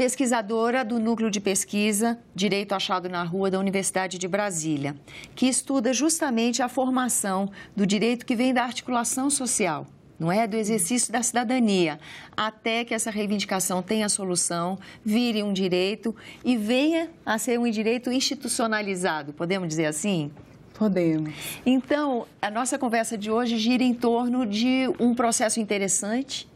pesquisadora do Núcleo de Pesquisa Direito Achado na Rua da Universidade de Brasília, que estuda justamente a formação do direito que vem da articulação social, não é? Do exercício da cidadania, até que essa reivindicação tenha solução, vire um direito e venha a ser um direito institucionalizado, podemos dizer assim? Podemos. Então, a nossa conversa de hoje gira em torno de um processo interessante,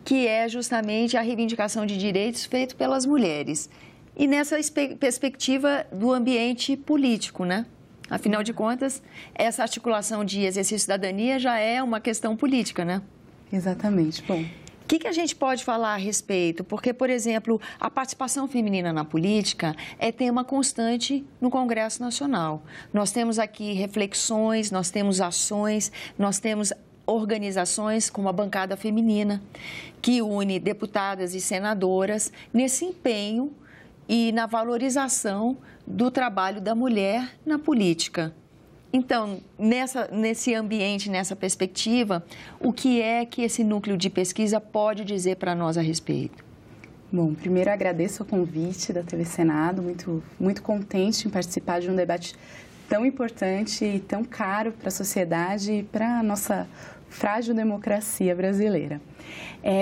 que é justamente a reivindicação de direitos feito pelas mulheres. E nessa perspectiva do ambiente político, né? Afinal de contas, essa articulação de exercício de cidadania já é uma questão política, né? Exatamente. Bom, o que a gente pode falar a respeito? Porque, por exemplo, a participação feminina na política é tema constante no Congresso Nacional. Nós temos aqui reflexões, nós temos ações, nós temos organizações como a bancada feminina, que une deputadas e senadoras nesse empenho e na valorização do trabalho da mulher na política. Então, nesse ambiente, nessa perspectiva, o que é que esse núcleo de pesquisa pode dizer para nós a respeito? Bom, primeiro agradeço o convite da TV Senado, muito contente em participar de um debate tão importante e tão caro para a sociedade e para a nossa frágil democracia brasileira.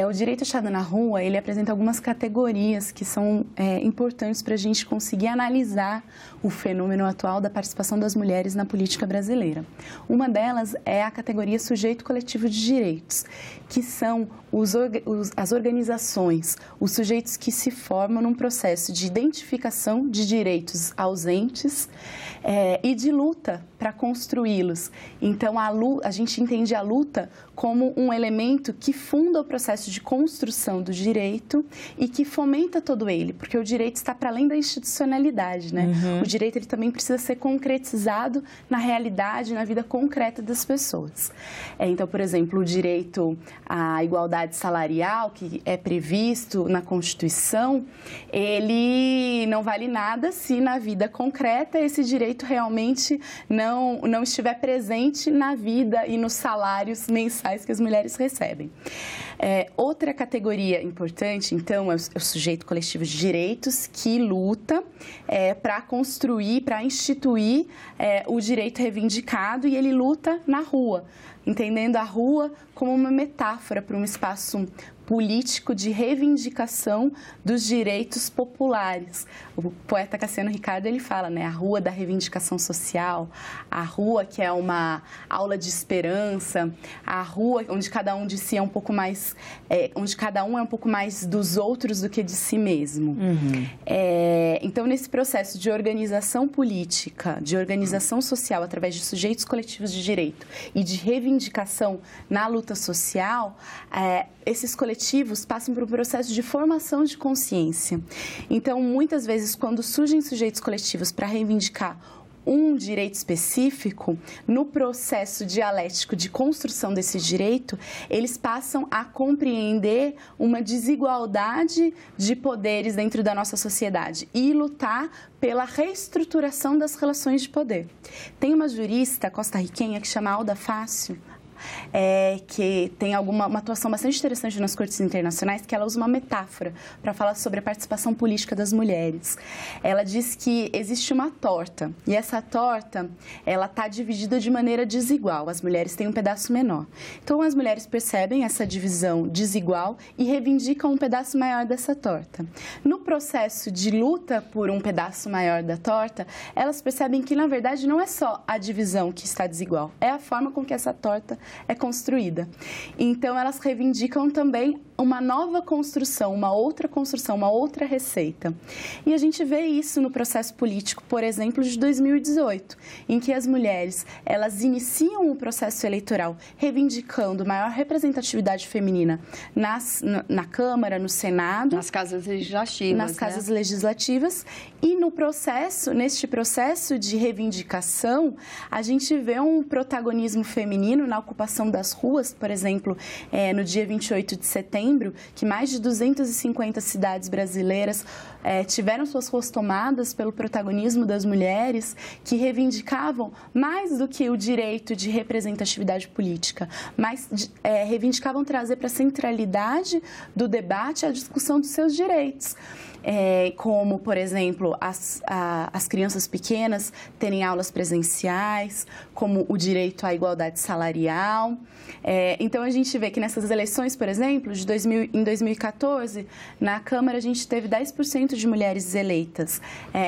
O direito achado na rua, ele apresenta algumas categorias que são importantes para a gente conseguir analisar o fenômeno atual da participação das mulheres na política brasileira. Uma delas é a categoria sujeito coletivo de direitos, que são as organizações, os sujeitos que se formam num processo de identificação de direitos ausentes e de luta para construí-los. Então, a gente entende a luta como um elemento que funda o processo de construção do direito e que fomenta todo ele, porque o direito está para além da institucionalidade, né? O direito ele também precisa ser concretizado na realidade, na vida concreta das pessoas. Então, por exemplo, o direito à igualdade salarial, que é previsto na Constituição, ele não vale nada se na vida concreta esse direito realmente não estiver presente na vida e nos salários mensais que as mulheres recebem. Outra categoria importante, então, é o sujeito coletivo de direitos que luta para construir, para instituir o direito reivindicado e ele luta na rua, entendendo a rua como uma metáfora para um espaço político de reivindicação dos direitos populares. O poeta Cassiano Ricardo, ele fala, né, a rua da reivindicação social, a rua que é uma aula de esperança, a rua onde cada um de si é um pouco mais, onde cada um é um pouco mais dos outros do que de si mesmo. Então, nesse processo de organização política, de organização social através de sujeitos coletivos de direito e de reivindicação na luta social, esses coletivos passam por um processo de formação de consciência. Então, muitas vezes, quando surgem sujeitos coletivos para reivindicar um direito específico, no processo dialético de construção desse direito, eles passam a compreender uma desigualdade de poderes dentro da nossa sociedade e lutar pela reestruturação das relações de poder. Tem uma jurista costarriquenha que chama Alda Fácil, que tem uma atuação bastante interessante nas cortes internacionais, que ela usa uma metáfora para falar sobre a participação política das mulheres. Ela diz que existe uma torta, e essa torta, ela está dividida de maneira desigual, as mulheres têm um pedaço menor. Então, as mulheres percebem essa divisão desigual e reivindicam um pedaço maior dessa torta. No processo de luta por um pedaço maior da torta, elas percebem que, na verdade, não é só a divisão que está desigual, é a forma com que essa torta é construída. Então, elas reivindicam também uma nova construção, uma outra receita. E a gente vê isso no processo político, por exemplo, de 2018, em que as mulheres, elas iniciam o processo eleitoral reivindicando maior representatividade feminina na Câmara, no Senado. Nas casas legislativas. Nas casas legislativas. E neste processo de reivindicação, a gente vê um protagonismo feminino na ocupação das ruas, por exemplo, no dia 28 de setembro, que mais de 250 cidades brasileiras tiveram suas ruas tomadas pelo protagonismo das mulheres, que reivindicavam mais do que o direito de representatividade política, mas reivindicavam trazer para a centralidade do debate a discussão dos seus direitos. como, por exemplo, as crianças pequenas terem aulas presenciais, como o direito à igualdade salarial. Então, a gente vê que nessas eleições, por exemplo, em 2014, na Câmara a gente teve 10% de mulheres eleitas.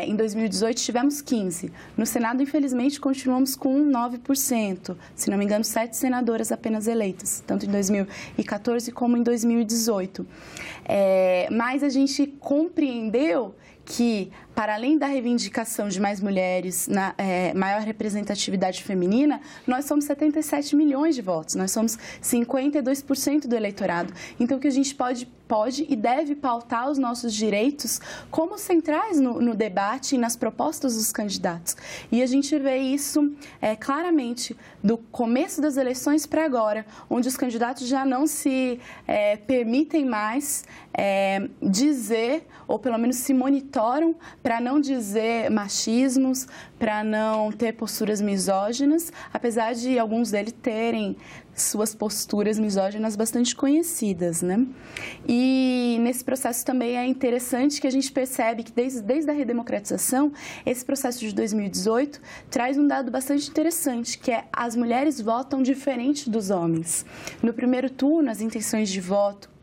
Em 2018 tivemos 15%. No Senado, infelizmente, continuamos com 9%. Se não me engano, 7 senadoras apenas eleitas, tanto em 2014 como em 2018. Mas a gente compreendeu que, para além da reivindicação de mais mulheres, maior representatividade feminina, nós somos 77 milhões de votos, nós somos 52% do eleitorado. Então, que a gente pode e deve pautar os nossos direitos como centrais no debate e nas propostas dos candidatos. E a gente vê isso claramente do começo das eleições para agora, onde os candidatos já não se permitem mais dizer, ou pelo menos se monitoram para não dizer machismos, para não ter posturas misóginas, apesar de alguns deles terem suas posturas misóginas bastante conhecidas, né? E nesse processo também é interessante que a gente percebe que desde a redemocratização, esse processo de 2018 traz um dado bastante interessante, que é as mulheres votam diferente dos homens. No primeiro turno, as intenções de voto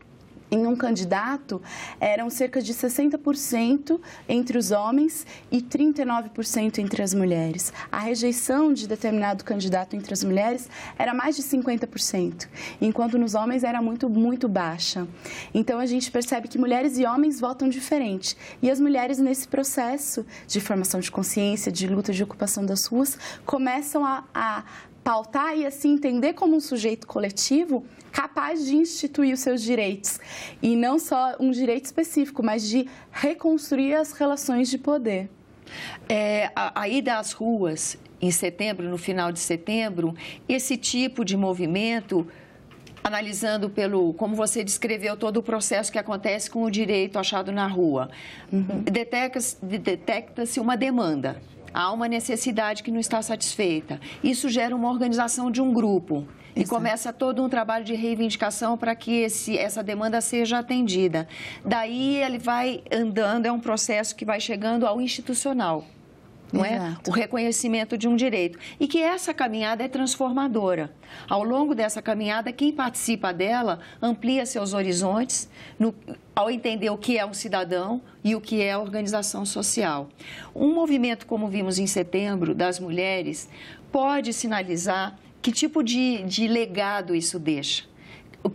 em um candidato eram cerca de 60% entre os homens e 39% entre as mulheres. A rejeição de determinado candidato entre as mulheres era mais de 50%, enquanto nos homens era muito, muito baixa. Então, a gente percebe que mulheres e homens votam diferente. E as mulheres, nesse processo de formação de consciência, de luta de ocupação das ruas, começam a pautar e assim entender como um sujeito coletivo capaz de instituir os seus direitos. E não só um direito específico, mas de reconstruir as relações de poder. A ida às ruas em setembro, no final de setembro, esse tipo de movimento, analisando como você descreveu todo o processo que acontece com o direito achado na rua, detecta-se uma demanda. Há uma necessidade que não está satisfeita. Isso gera uma organização de um grupo. E começa todo um trabalho de reivindicação para que essa demanda seja atendida. Daí ele vai andando, é um processo que vai chegando ao institucional, não é? O reconhecimento de um direito. E que essa caminhada é transformadora. Ao longo dessa caminhada, quem participa dela amplia seus horizontes ao entender o que é um cidadão e o que é a organização social. Um movimento, como vimos em setembro, das mulheres, pode sinalizar que tipo de legado isso deixa.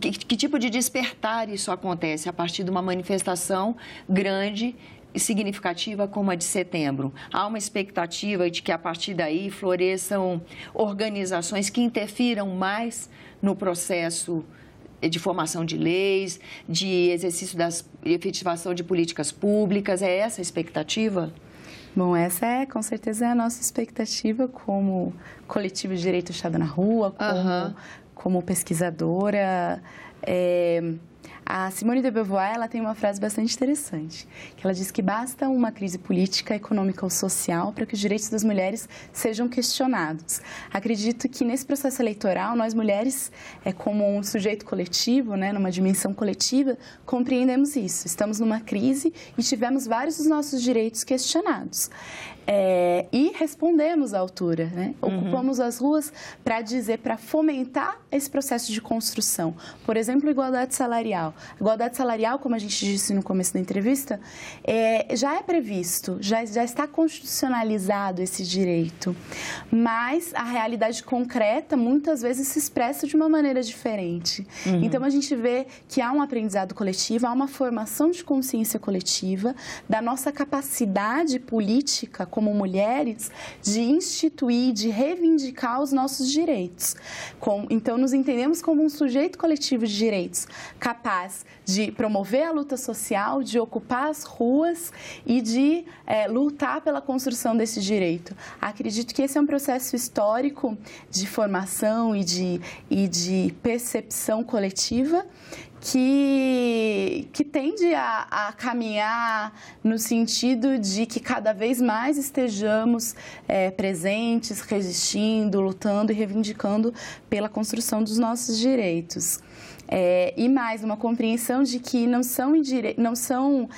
Que tipo de despertar isso acontece a partir de uma manifestação grande e significativa como a de setembro. Há uma expectativa de que, a partir daí, floresçam organizações que interfiram mais no processo de formação de leis, de exercício da efetivação de políticas públicas. É essa a expectativa? Bom, essa com certeza é a nossa expectativa como coletivo de direito achado na rua, como pesquisadora. A Simone de Beauvoir, ela tem uma frase bastante interessante, que ela diz que basta uma crise política, econômica ou social para que os direitos das mulheres sejam questionados. Acredito que nesse processo eleitoral, nós mulheres, como um sujeito coletivo, né, numa dimensão coletiva, compreendemos isso. Estamos numa crise e tivemos vários dos nossos direitos questionados. E respondemos à altura, né? Ocupamos as ruas para fomentar esse processo de construção. Por exemplo, igualdade salarial. Igualdade salarial, como a gente disse no começo da entrevista, já é previsto, já está constitucionalizado esse direito, mas a realidade concreta muitas vezes se expressa de uma maneira diferente. Então, a gente vê que há um aprendizado coletivo, há uma formação de consciência coletiva da nossa capacidade política como mulheres de instituir, de reivindicar os nossos direitos. Então, nos entendemos como um sujeito coletivo de direitos capaz de promover a luta social, de ocupar as ruas e de lutar pela construção desse direito. Acredito que esse é um processo histórico de formação e de percepção coletiva que tende a caminhar no sentido de que cada vez mais estejamos presentes, resistindo, lutando e reivindicando pela construção dos nossos direitos. E mais, uma compreensão de que não são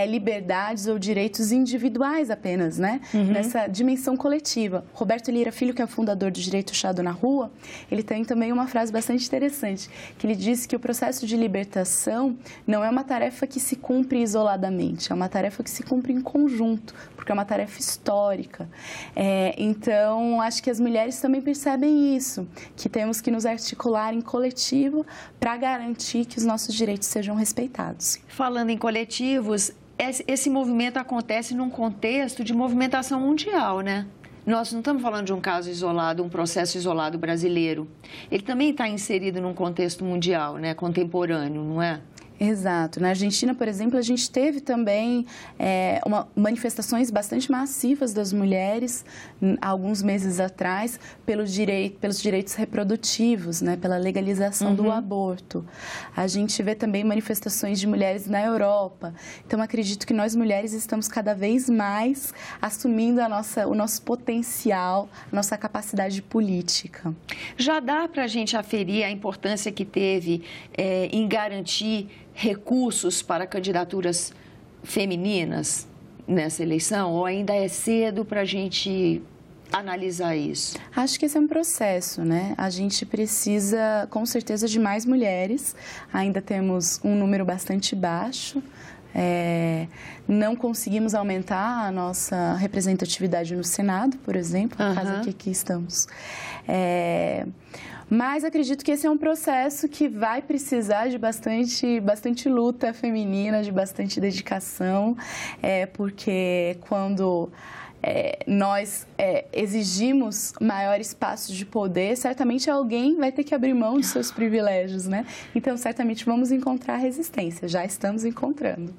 liberdades ou direitos individuais apenas, né? Nessa dimensão coletiva. Roberto Lira Filho, que é o fundador do Direito Achado na Rua, ele tem também uma frase bastante interessante, que ele diz que o processo de libertação não é uma tarefa que se cumpre isoladamente, é uma tarefa que se cumpre em conjunto, porque é uma tarefa histórica. Então, acho que as mulheres também percebem isso, que temos que nos articular em coletivo para garantir que os nossos direitos sejam respeitados. Falando em coletivos, esse movimento acontece num contexto de movimentação mundial, né? Nós não estamos falando de um caso isolado, um processo isolado brasileiro. Ele também está inserido num contexto mundial, né? Contemporâneo, não é? Exato. Na Argentina, por exemplo, a gente teve também manifestações bastante massivas das mulheres, há alguns meses atrás, pelos direitos reprodutivos, né, pela legalização do aborto. A gente vê também manifestações de mulheres na Europa. Então, acredito que nós mulheres estamos cada vez mais assumindo o nosso potencial, a nossa capacidade política. Já dá para a gente aferir a importância que teve em garantir recursos para candidaturas femininas nessa eleição, ou ainda é cedo para a gente analisar isso? Acho que esse é um processo, né? A gente precisa, com certeza, de mais mulheres. Ainda temos um número bastante baixo. Não conseguimos aumentar a nossa representatividade no Senado, por exemplo, no caso aqui que estamos. Mas acredito que esse é um processo que vai precisar de bastante luta feminina, de bastante dedicação, porque quando nós exigimos maior espaço de poder, certamente alguém vai ter que abrir mão de seus privilégios, né? Então, certamente vamos encontrar resistência, já estamos encontrando.